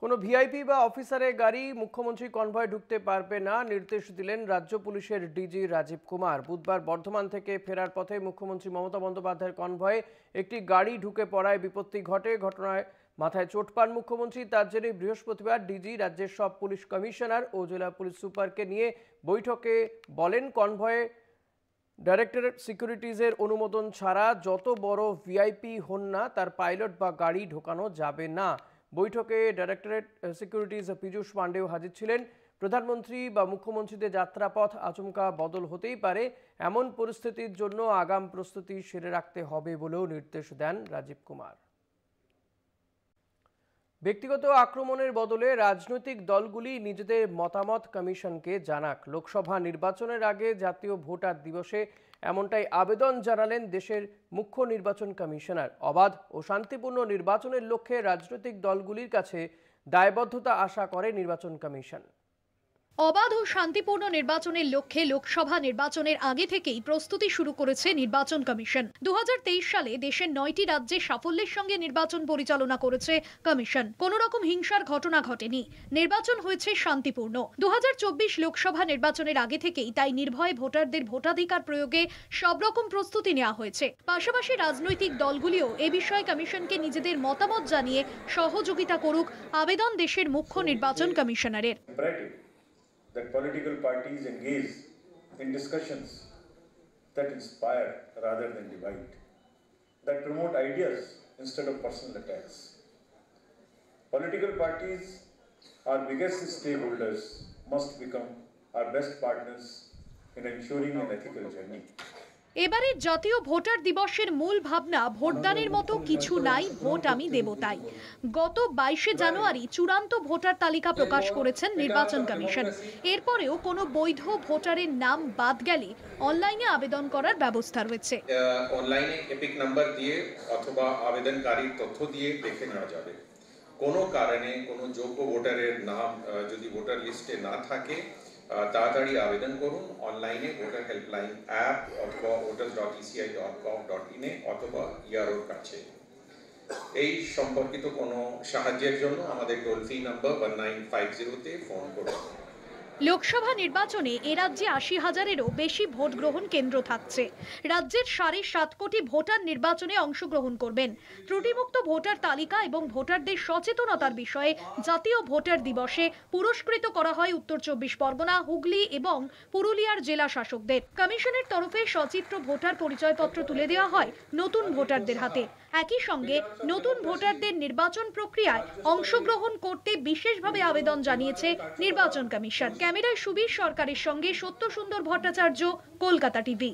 কোনো ভিআইপি বা অফিসারের গাড়ি মুখ্যমন্ত্রী কনভয় ঢুকতে পারবে না, নির্দেশ দিলেন রাজ্য পুলিশের ডিজি রাজীব কুমার। বুধবার বর্ধমান থেকে ফেরার পথে মুখ্যমন্ত্রী মমতা বন্দ্যোপাধ্যায়ের কনভয়ে একটি গাড়ি ঢুকে পড়ায় বিপত্তি ঘটে। ঘটনায় মাথায় চোট পান মুখ্যমন্ত্রী। তার জেরে বৃহস্পতিবার ডিজি রাজ্যের সব পুলিশ কমিশনার ও জেলা পুলিশ সুপারকে নিয়ে বৈঠকে বলেন, কনভয়ে ডাইরেক্টরেট সিকিউরিটিজের অনুমোদন ছাড়া যত বড় ভিআইপি হন না তার পাইলট বা গাড়ি ঢোকানো যাবে না। বৈঠকে ডাইরেক্টরেট সিকিউরিটিজ পীযূষ পাণ্ডেও হাজির ছিলেন। প্রধানমন্ত্রী বা মুখ্যমন্ত্রীদের যাত্রাপথ আচমকা বদল হতেই পারে, এমন পরিস্থিতির জন্য আগাম প্রস্তুতি সেরে রাখতে হবে বলেও নির্দেশ দেন রাজীব কুমার। ব্যক্তিগত আক্রমণের বদলে রাজনৈতিক দলগুলি নিজেদের মতামত কমিশনকে জানাক। লোকসভা নির্বাচনের আগে জাতীয় ভোটার দিবসে এমনটাই আবেদন জানালেন দেশের মুখ্য নির্বাচন কমিশনার। অবাধ ও শান্তিপূর্ণ নির্বাচনের লক্ষ্যে রাজনৈতিক দলগুলির কাছে দায়বদ্ধতা আশা করে নির্বাচন কমিশন। অবাধ ও শান্তিপূর্ণ নির্বাচনের লক্ষ্যে লোকসভা নির্বাচনের আগে থেকেই প্রস্তুতি শুরু করেছে নির্বাচন কমিশন। 2023 সালে দেশের 9টি রাজ্যে সাফল্যের সঙ্গে নির্বাচন পরিচালনা করেছে কমিশন। কোনো রকম হিংসার ঘটনা ঘটেনি, নির্বাচন হয়েছে শান্তিপূর্ণ। 2024 লোকসভা নির্বাচনের আগে থেকেই তাই নির্ভয়ে ভোটারদের ভোটাধিকার প্রয়োগে সব রকম প্রস্তুতি নেওয়া হয়েছে। পাশাপাশি রাজনৈতিক দলগুলিও এ বিষয়ে কমিশনকে নিজেদের মতামত জানিয়ে সহযোগিতা করুক আবেদন দেশের মুখ্য নির্বাচন কমিশনারের। That political parties engage in discussions that inspire rather than divide, that promote ideas instead of personal attacks. Political parties, our biggest stakeholders, must become our best partners in ensuring an ethical journey. এবারের জাতীয় voter দিবসের মূল ভাবনা ভোটদানের মতো কিছু নাই, vote আমি দেব তাই। গত 22শে জানুয়ারি চূড়ান্ত ভোটার তালিকা প্রকাশ করেছেন নির্বাচন কমিশন। এরপরেও কোনো বৈধ ভোটারের নাম বাদ গেলে অনলাইনে আবেদন করার ব্যবস্থা রয়েছে। অনলাইনে এপিক নাম্বার দিয়ে অথবা আবেদনকারীর তথ্য দিয়ে দেখে নেওয়া যাবে। কোনো কারণে কোনো যোগ্য ভোটারের নাম যদি ভোটার লিস্টে না থাকে তাড়াতাড়ি আবেদন করুন অনলাইনে ভোটার হেল্পলাইন অ্যাপ অথবা voters.eci.gov.in অথবা ইআরওর কাছে। এই সম্পর্কিত কোনো সাহায্যের জন্য আমাদের টোল ফ্রি নাম্বার 1950-তে ফোন করুন। লোকসভা নির্বাচনে এ রাজ্যে 80,000-এরও বেশি ভোট গ্রহণ কেন্দ্র থাকছে। রাজ্যের 7.5 কোটি ভোটার নির্বাচনে অংশগ্রহণ করবেন। ত্রুটিমুক্ত ভোটার তালিকা এবং ভোটারদের সচেতনতার বিষয়ে জাতীয় ভোটার দিবসে পুরস্কৃত করা হয় উত্তর 24 পরগনা, হুগলি এবং পুরুলিয়ার জেলা শাসকদের। কমিশনের তরফে সচিত্র ভোটার পরিচয়পত্র তুলে দেওয়া হয় নতুন ভোটারদের হাতে। একই সঙ্গে নতুন ভোটারদের নির্বাচন প্রক্রিয়ায় অংশগ্রহণ করতে বিশেষভাবে আবেদন জানিয়েছে নির্বাচন কমিশন। ক্যামেরায় সুবীর সরকারের সঙ্গে সত্যসুন্দর ভট্টাচার্য, কলকাতা টিভি।